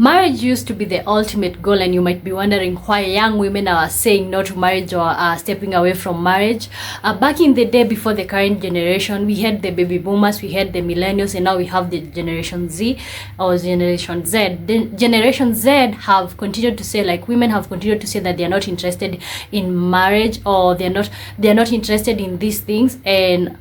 Marriage used to be the ultimate goal, and you might be wondering why young women are saying no to marriage or are stepping away from marriage. Back in the day, before the current generation, we had the baby boomers, we had the millennials, and now we have the Generation Z or Generation Z. The Generation Z have continued to say, like, women have continued to say that they are not interested in marriage, or they are not interested in these things. And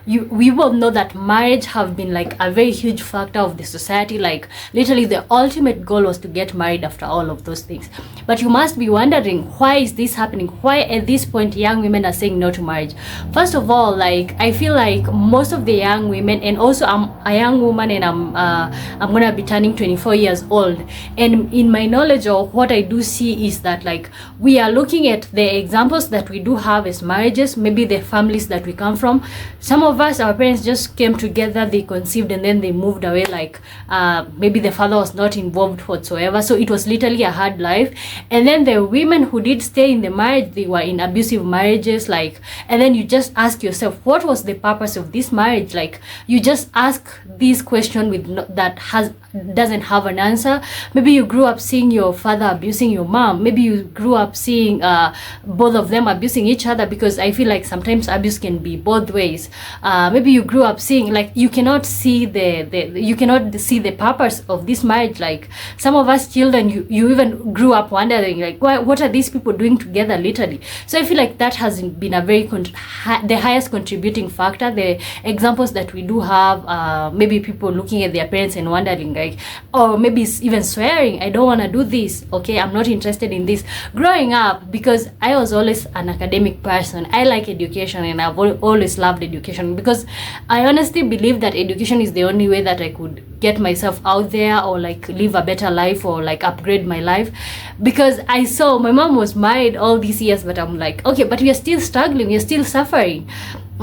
we will know that marriage have been like a very huge factor of the society. Like, literally the ultimate goal was to get married after all of those things. But you must be wondering, why is this happening? Why at this point young women are saying no to marriage? First of all, like, I feel like most of the young women, and also I'm a young woman, and I'm gonna be turning 24 years old, and in my knowledge of what I do see is that, like, we are looking at the examples that we do have as marriages, maybe the families that we come from. Some of us, our parents just came together, they conceived, and then they moved away. Like, maybe the father was not involved whatsoever, so it was literally a hard life. And then the women who did stay in the marriage, they were in abusive marriages. Like, and then you just ask yourself, what was the purpose of this marriage? Like, you just ask this question doesn't have an answer. Maybe you grew up seeing your father abusing your mom. Maybe you grew up seeing both of them abusing each other, because I feel like sometimes abuse can be both ways. Maybe you grew up seeing, like, you cannot see the purpose of this marriage. Like, some of us children, you even grew up wondering, like, what are these people doing together, literally. So I feel like that has been a very the highest contributing factor. The examples that we do have, maybe people looking at their parents and wondering, like, or maybe even swearing, I don't want to do this, okay, I'm not interested in this. Growing up, because I was always an academic person, I like education, and I've always loved education, because I honestly believe that education is the only way that I could get myself out there, or like live a better life, or like upgrade my life. Because I saw my mom was married all these years, but I'm like, okay, but we are still struggling, we are still suffering.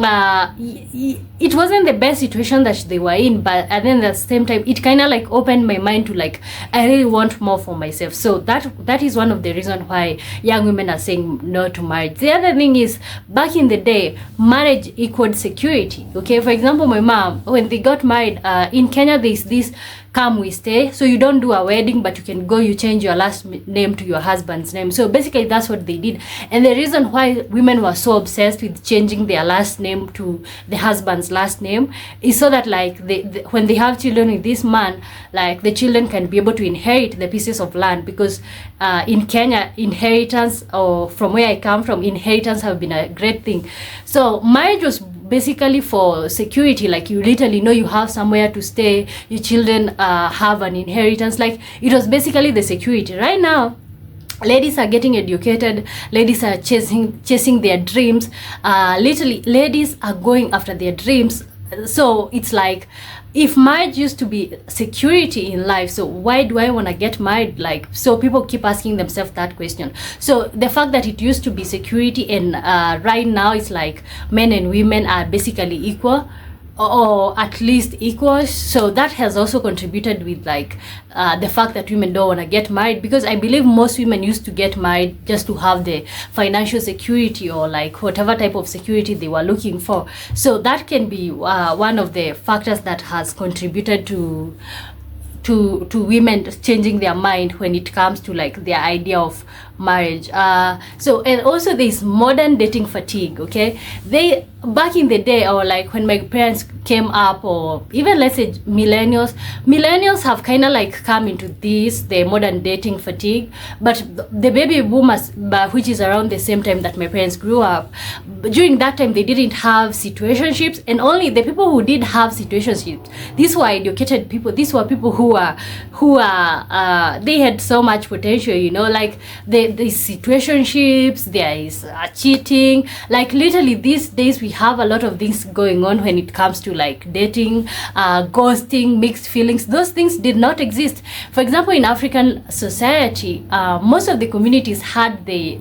It wasn't the best situation that they were in, but and then at the same time, it kind of like opened my mind to, like, I really want more for myself. So that is one of the reasons why young women are saying no to marriage. The other thing is, back in the day, marriage equaled security. Okay, for example, my mom, when they got married, in Kenya, there's this come we stay, so you don't do a wedding, but you can go, you change your last name to your husband's name. So basically that's what they did. And the reason why women were so obsessed with changing their last name to the husband's last name is so that, like, when they have children with this man, like, the children can be able to inherit the pieces of land. Because in Kenya, inheritance, or from where I come from, inheritance have been a great thing. So marriage was basically for security. Like, you literally know you have somewhere to stay, your children have an inheritance. Like, it was basically the security. Right now, ladies are getting educated, ladies are chasing their dreams. Literally, ladies are going after their dreams. So it's like, if marriage used to be security in life, so why do I want to get married? Like, so people keep asking themselves that question. So the fact that it used to be security, and right now it's like men and women are basically equal, or at least equal. So that has also contributed with, like, the fact that women don't want to get married, because I believe most women used to get married just to have the financial security, or like whatever type of security they were looking for. So that can be one of the factors that has contributed to women changing their mind when it comes to, like, their idea of marriage. So, and also there's modern dating fatigue. Okay, back in the day, or like when my parents came up, or even, let's say, millennials have kind of like come into the modern dating fatigue. But the baby boomers, which is around the same time that my parents grew up, during that time they didn't have situationships, and only the people who did have situationships, these were educated people, these were people who they had so much potential, you know. Like, the situationships, there is cheating. Like, literally these days we have a lot of things going on when it comes to, like, dating, ghosting, mixed feelings. Those things did not exist. For example, in African society, most of the communities had the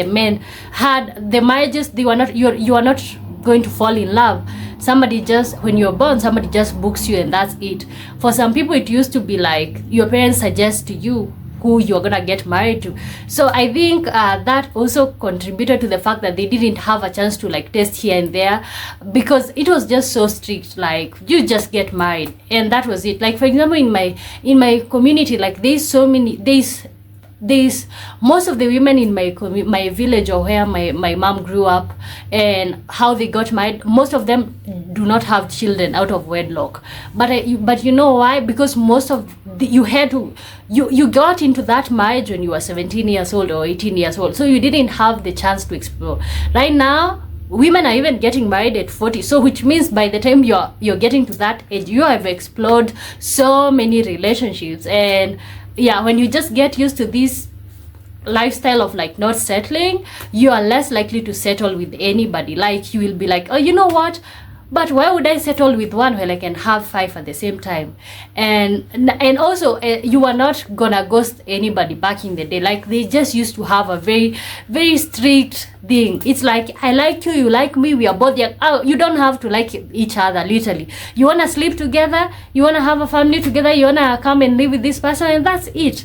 men had the marriages. They were not, you are not going to fall in love. Somebody just, when you're born, somebody just books you and that's it. For some people, it used to be like your parents suggest to you who you're gonna get married to. So I think that also contributed to the fact that they didn't have a chance to like test here and there, because it was just so strict, like you just get married and that was it. Like for example, in my community, like there's most of the women in my village, or where my mom grew up and how they got married, most of them do not have children out of wedlock. But you know why? Because most of you got into that marriage when you were 17 years old or 18 years old, so you didn't have the chance to explore. Right now women are even getting married at 40, so which means by the time you're getting to that age, you have explored so many relationships. And yeah, when you just get used to this lifestyle of like not settling, you are less likely to settle with anybody. Like you will be like, oh, you know what, but why would I settle with one when I can have 5 at the same time? And also you are not gonna ghost anybody back in the day. Like they just used to have a very, very strict thing. It's like, I like you, you like me, we are both young. Oh, you don't have to like each other, literally. You want to sleep together, you want to have a family together, you want to come and live with this person, and that's it.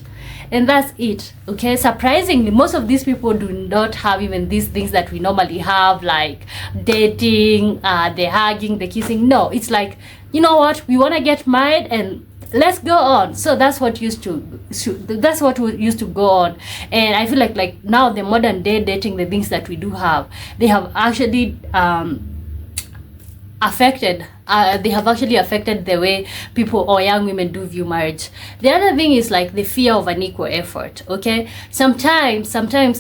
And that's it. Okay, surprisingly, most of these people do not have even these things that we normally have, like dating, the hugging, the kissing. No, it's like, you know what, we want to get married and let's go on. So that's what used to go on. And I feel like now the modern day dating, the things that we do have, they have actually affected the way people or young women do view marriage. The other thing is like the fear of unequal effort. Okay, sometimes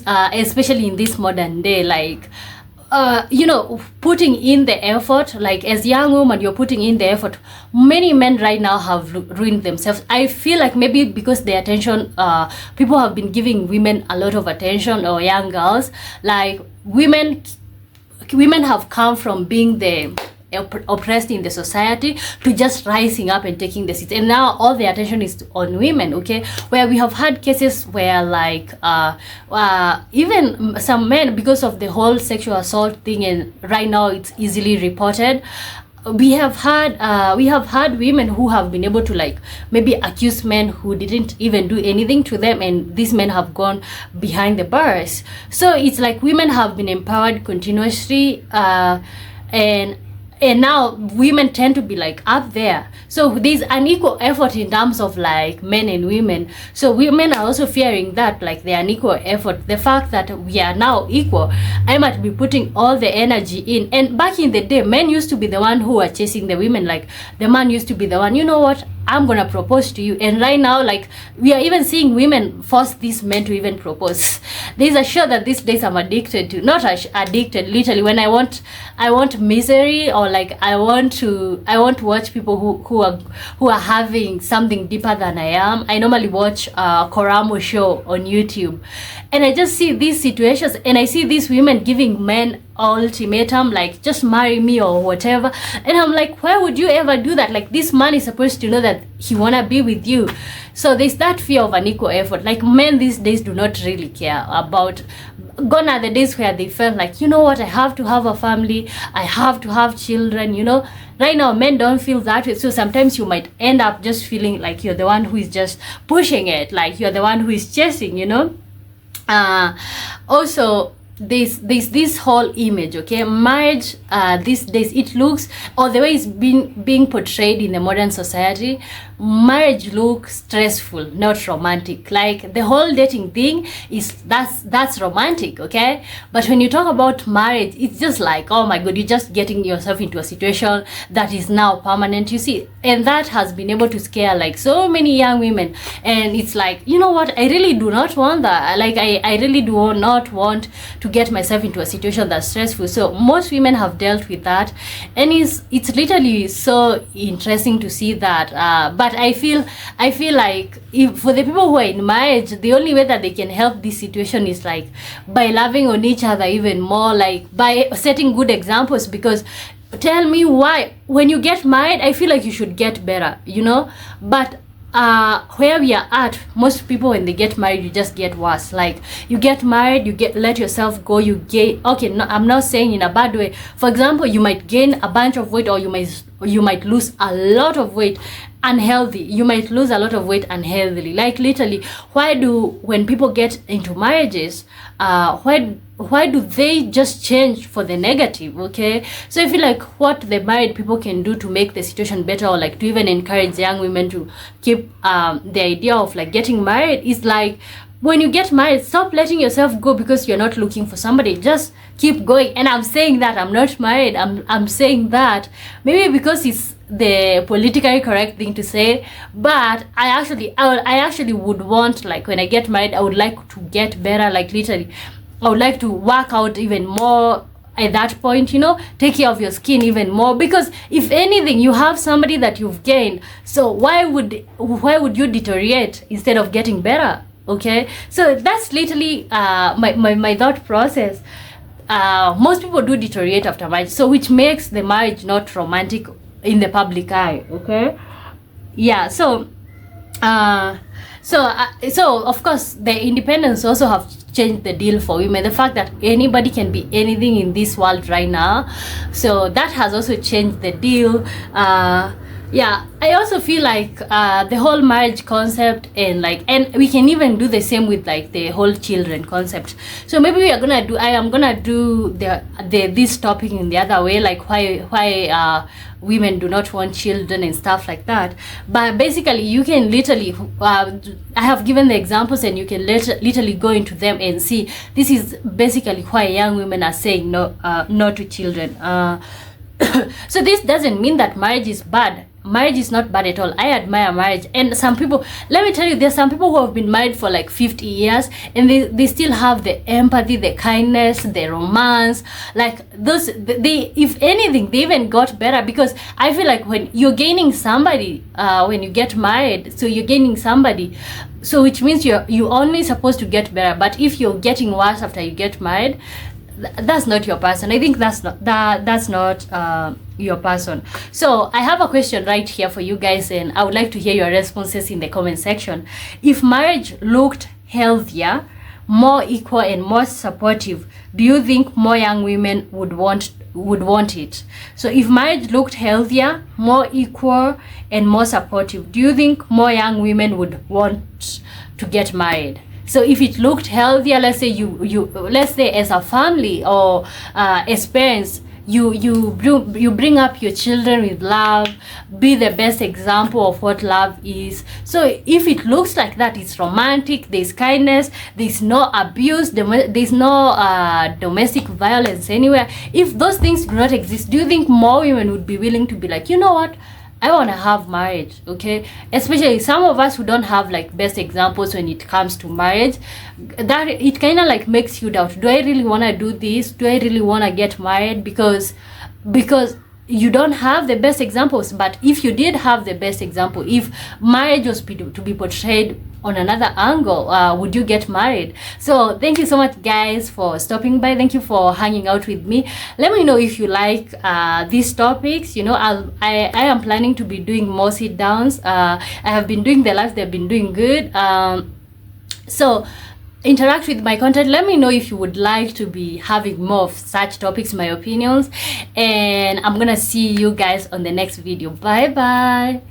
especially in this modern day, like you know, putting in the effort, like as young woman, you're putting in the effort. Many men right now have ruined themselves. I feel like maybe because the attention, people have been giving women a lot of attention, or young girls, like women have come from being the oppressed in the society to just rising up and taking the seats, and now all the attention is on women. Okay, where we have had cases where like even some men, because of the whole sexual assault thing, and right now it's easily reported, we have had women who have been able to like maybe accuse men who didn't even do anything to them, and these men have gone behind the bars. So it's like women have been empowered continuously, and now women tend to be like up there. So there's unequal effort in terms of like men and women. So women are also fearing that, like the unequal effort, the fact that we are now equal, I might be putting all the energy in. And back in the day, men used to be the one who are chasing the women. Like the man used to be the one, you know what, I'm gonna propose to you. And right now, like we are even seeing women force these men to even propose. There's a show that these days I'm addicted to, not addicted, literally, when I want misery, or like I want to watch people who are having something deeper than I am. I normally watch Koramo show on YouTube, and I just see these situations, and I see these women giving men ultimatum, like just marry me or whatever, and I'm like, why would you ever do that? Like this man is supposed to know that he wanna be with you. So there's that fear of unequal effort. Like men these days do not really care about, gone are the days where they felt like, you know what, I have to have a family, I have to have children, you know. Right now men don't feel that way. So sometimes you might end up just feeling like you're the one who is just pushing it, like you're the one who is chasing, you know. Also there's this whole image, okay, marriage these days, it looks, or the way it's being portrayed in the modern society, marriage looks stressful, not romantic. Like the whole dating thing is that's romantic, okay, but when you talk about marriage, it's just like, oh my god, you're just getting yourself into a situation that is now permanent, you see. And that has been able to scare like so many young women. And it's like, you know what, I really do not want that. Like I really do not want to get myself into a situation that's stressful. So most women have dealt with that, and it's literally so interesting to see that. But I feel like if for the people who are in marriage, the only way that they can help this situation is like by loving on each other even more, like by setting good examples. Because tell me why, when you get married, I feel like you should get better, you know. But where we are at, most people when they get married, you just get worse. Like you get married, you let yourself go, you gain, okay, no, I'm not saying in a bad way. For example, you might gain a bunch of weight, or you might lose a lot of weight, unhealthy. You might lose a lot of weight unhealthily. Like literally, when people get into marriages, why do they just change for the negative? Okay, so I feel like what the married people can do to make the situation better, or like to even encourage young women to keep the idea of like getting married, is like, when you get married, stop letting yourself go because you're not looking for somebody. Just keep going. And I'm saying that I'm not married. I'm saying that maybe because it's the politically correct thing to say, but I actually would want, like, when I get married, I would like to get better. Like literally, I would like to work out even more at that point, you know, take care of your skin even more, because if anything, you have somebody that you've gained. So why would you deteriorate instead of getting better? Okay, so that's literally my thought process. Most people do deteriorate after marriage, so which makes the marriage not romantic in the public eye. Okay, yeah. So of course the independence also have changed the deal for women. The fact that anybody can be anything in this world right now, so that has also changed the deal. Yeah, I also feel like the whole marriage concept, and we can even do the same with like the whole children concept. So maybe I am gonna do this topic in the other way, like why women do not want children and stuff like that. But basically, you can literally I have given the examples, and you can literally go into them and see. This is basically why young women are saying no to children. So this doesn't mean that marriage is bad. Marriage is not bad at all. I admire marriage. And some people, let me tell you, there's some people who have been married for like 50 years and they still have the empathy, the kindness, the romance. Like those, they, if anything, they even got better, because I feel like when you're gaining somebody, when you get married, so you're gaining somebody, so which means you're only supposed to get better. But if you're getting worse after you get married, that's not your person. I think that's not your person. So I have a question right here for you guys, and I would like to hear your responses in the comment section. If marriage looked healthier, more equal, and more supportive, do you think more young women would want it? So if marriage looked healthier, more equal, and more supportive, do you think more young women would want to get married? So if it looked healthier, let's say let's say as a family or as parents, you bring up your children with love, be the best example of what love is. So if it looks like that, it's romantic, there's kindness, there's no abuse, there's no domestic violence anywhere. If those things do not exist, do you think more women would be willing to be like, you know what, I want to have marriage? Okay, especially some of us who don't have like best examples when it comes to marriage, that it kind of like makes you doubt, do I really want to do this? Do I really want to get married? Because you don't have the best examples. But if you did have the best example, if marriage was to be portrayed on another angle, would you get married? So thank you so much guys for stopping by. Thank you for hanging out with me. Let me know if you like these topics. You know, I am planning to be doing more sit downs. I have been doing the lives, they've been doing good. So interact with my content. Let me know if you would like to be having more of such topics, my opinions, and I'm gonna see you guys on the next video. Bye bye.